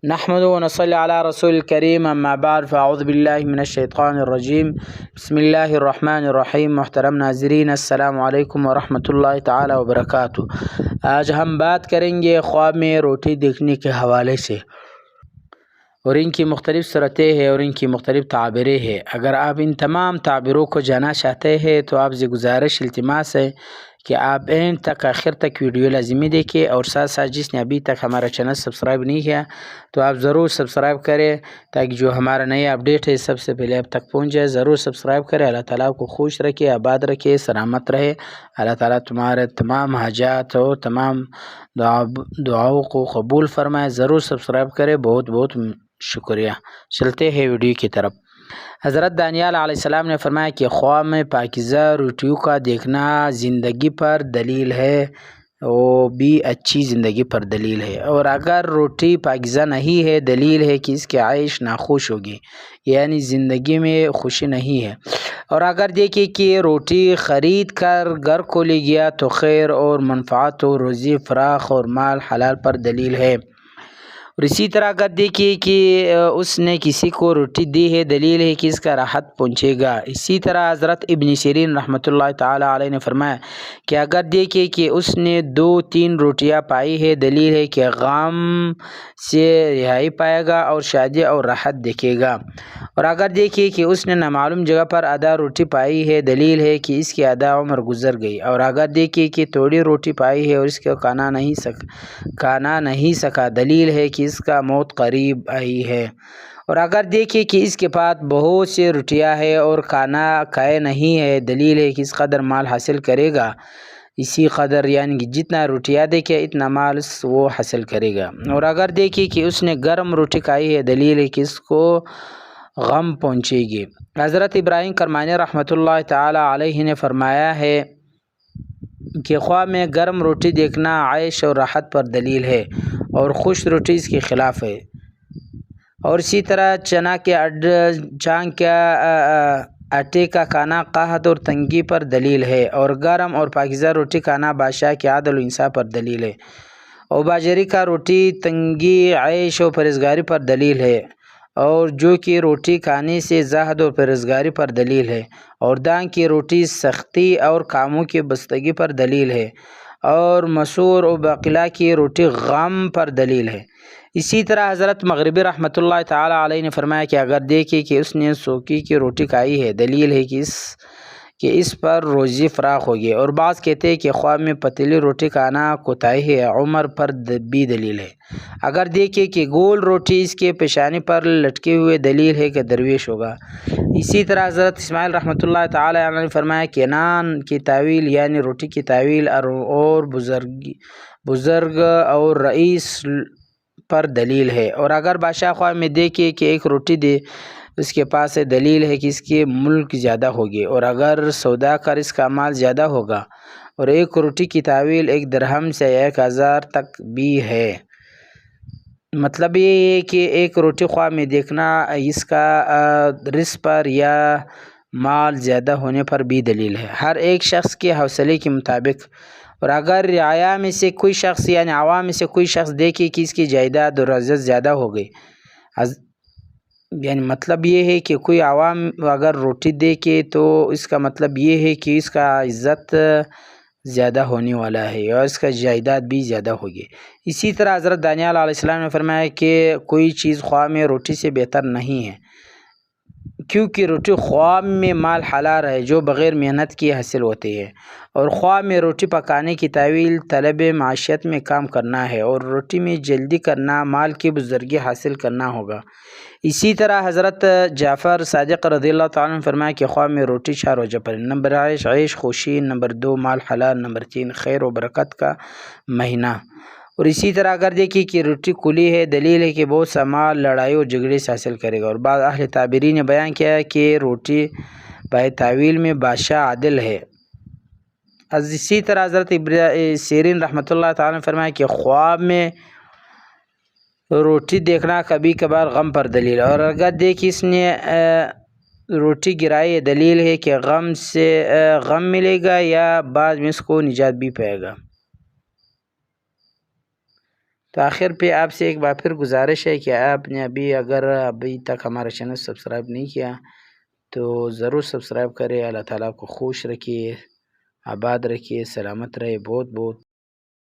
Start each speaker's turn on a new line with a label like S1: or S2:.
S1: نحمد و نصلی علی رسول الکریم اما بعد فاعوذ باللہ من الشیطان الرجیم بسم اللہ الرحمن الرحیم۔ محترم ناظرین السلام علیکم ورحمۃ اللہ تعالی وبرکاتہ۔ آج ہم بات کریں گے خواب میں روٹی دیکھنے کے حوالے سے، اور ان کی مختلف صورتیں ہیں اور ان کی مختلف تعبیریں ہیں۔ اگر آپ ان تمام تعبیروں کو جانا چاہتے ہیں تو آپ سے گزارش التماس ہے کہ آپ اینڈ تک آخر تک ویڈیو لازمی دیکھیں، اور ساتھ ساتھ جس نے ابھی تک ہمارا چینل سبسکرائب نہیں کیا تو آپ ضرور سبسکرائب کریں تاکہ جو ہمارا نیا اپڈیٹ ہے سب سے پہلے آپ تک پہنچ جائے۔ ضرور سبسکرائب کریں۔ اللہ تعالیٰ کو خوش رکھے، آباد رکھے، سلامت رہے۔ اللہ تعالیٰ تمہارے تمام حاجات اور تمام دعاؤں کو قبول فرمائے۔ ضرور سبسکرائب کریں۔ بہت بہت شکریہ۔ چلتے ہیں ویڈیو کی طرف۔ حضرت دانیال علیہ السلام نے فرمایا کہ خواب میں پاکیزہ روٹیوں کا دیکھنا زندگی پر دلیل ہے، وہ بھی اچھی زندگی پر دلیل ہے، اور اگر روٹی پاکیزہ نہیں ہے دلیل ہے کہ اس کی عیش ناخوش ہوگی، یعنی زندگی میں خوشی نہیں ہے۔ اور اگر دیکھیں کہ روٹی خرید کر گھر کو لے گیا تو خیر اور منفعت و روزی فراخ اور مال حلال پر دلیل ہے۔ اور اسی طرح اگر دیکھیے کہ اس نے کسی کو روٹی دی ہے دلیل ہے کہ اس کا راحت پہنچے گا۔ اسی طرح حضرت ابن سیرین رحمۃ اللہ تعالی علیہ نے فرمایا کہ اگر دیکھیے کہ اس نے 2-3 روٹیاں پائی ہے دلیل ہے کہ غم سے رہائی پائے گا اور شادی اور راحت دیکھے گا۔ اور اگر دیکھیے کہ اس نے نامعلوم جگہ پر آدھا روٹی پائی ہے دلیل ہے کہ اس کی آدھا عمر گزر گئی۔ اور اگر دیکھیے کہ تھوڑی روٹی پائی ہے اور اس کو کھانا نہیں سکا دلیل ہے کہ اس کا موت قریب آئی ہے۔ اور اگر دیکھیں کہ اس کے پاس بہت سی روٹیاں ہیں اور کھانا کھائے نہیں ہے دلیل ہے کہ اس قدر مال حاصل کرے گا، اسی قدر یعنی کہ جتنا روٹیاں دیکھے اتنا مال وہ حاصل کرے گا۔ اور اگر دیکھیں کہ اس نے گرم روٹی کھائی ہے دلیل ہے کہ اس کو غم پہنچے گی۔ حضرت ابراہیم کرمانی رحمۃ اللہ تعالی علیہ نے فرمایا ہے کہ خواب میں گرم روٹی دیکھنا عیش اور راحت پر دلیل ہے، اور خوش روٹی اس کے خلاف ہے۔ اور اسی طرح چانگ کے آٹے کا کھانا قحط اور تنگی پر دلیل ہے، اور گرم اور پاکیزہ روٹی کھانا بادشاہ کے عدل و انصاف پر دلیل ہے۔ اور باجری کا روٹی تنگی عیش و پرہیزگاری پر دلیل ہے، اور جو کہ روٹی کھانے سے زہد اور پرہیزگاری پر دلیل ہے۔ اور دان کی روٹی سختی اور کاموں کی بستگی پر دلیل ہے، اور مسور و باقلا کی روٹی غم پر دلیل ہے۔ اسی طرح حضرت مغربی رحمۃ اللہ تعالی علیہ نے فرمایا کہ اگر دیکھے کہ اس نے سوکی کی روٹی کھائی ہے دلیل ہے کہ اس پر روزی فراخ ہوگی۔ اور بعض کہتے ہیں کہ خواب میں پتیلی روٹی کھانا کوتاہی ہے، عمر پر بھی دلیل ہے۔ اگر دیکھے کہ گول روٹی اس کے پیشانی پر لٹکے ہوئے دلیل ہے کہ درویش ہوگا۔ اسی طرح حضرت اسماعیل رحمۃ اللہ تعالی علیہ نے فرمایا کہ نان کی تعویل یعنی روٹی کی تعویل اور بزرگ اور رئیس پر دلیل ہے۔ اور اگر بادشاہ خواب میں دیکھے کہ ایک روٹی دے اس کے پاس ہے دلیل ہے کہ اس کی ملک زیادہ ہوگی، اور اگر سودا کر اس کا مال زیادہ ہوگا۔ اور ایک روٹی کی تعویل 1 درہم سے 1000 تک بھی ہے۔ مطلب یہ ہے کہ ایک روٹی خواب میں دیکھنا اس کا رزق پر یا مال زیادہ ہونے پر بھی دلیل ہے، ہر ایک شخص کے حوصلے کے مطابق۔ اور اگر رعایا میں سے کوئی شخص یعنی عوام میں سے کوئی شخص دیکھے کہ اس کی جائیداد اور عزت زیادہ ہو گئی، یعنی مطلب یہ ہے کہ کوئی عوام اگر روٹی دیکھے تو اس کا مطلب یہ ہے کہ اس کا عزت زیادہ ہونے والا ہے اور اس کا جائیداد بھی زیادہ ہوگی۔ اسی طرح حضرت دانیال علیہ السلام نے فرمایا کہ کوئی چیز خواب میں روٹی سے بہتر نہیں ہے، کیونکہ روٹی خواب میں مال حلال ہے جو بغیر محنت کی حاصل ہوتی ہے، اور خواب میں روٹی پکانے کی تعویل طلب معیشت میں کام کرنا ہے، اور روٹی میں جلدی کرنا مال کی بزرگی حاصل کرنا ہوگا۔ اسی طرح حضرت جعفر صادق رضی اللہ تعالیٰ عنہ نے فرمایا کہ خواب میں روٹی 4 وجہ پر: نمبر عیش خوشی، نمبر 2 مال حلال، نمبر 3 خیر و برکت کا مہینہ۔ اور اسی طرح اگر دیکھیں کہ روٹی کھلی ہے دلیل ہے کہ بہت سا مال لڑائی اور جھگڑے سے حاصل کرے گا۔ اور بعض اہل تعبیرین نے بیان کیا ہے کہ روٹی بائے تعویل میں بادشاہ عادل ہے۔ اسی طرح حضرت ابن سیرین رحمۃ اللہ تعالیٰ نے فرمایا کہ خواب میں روٹی دیکھنا کبھی کبھار غم پر دلیل ہے، اور اگر دیکھیں اس نے روٹی گرائی دلیل ہے کہ غم ملے گا یا بعد میں اس کو نجات بھی پائے گا۔ تو آخر پہ آپ سے ایک بار پھر گزارش ہے کہ آپ نے ابھی تک ہمارا چینل سبسکرائب نہیں کیا تو ضرور سبسکرائب کرے. اللہ تعالیٰ کو خوش رکھیے، آباد رکھیے، سلامت رہے. بہت بہت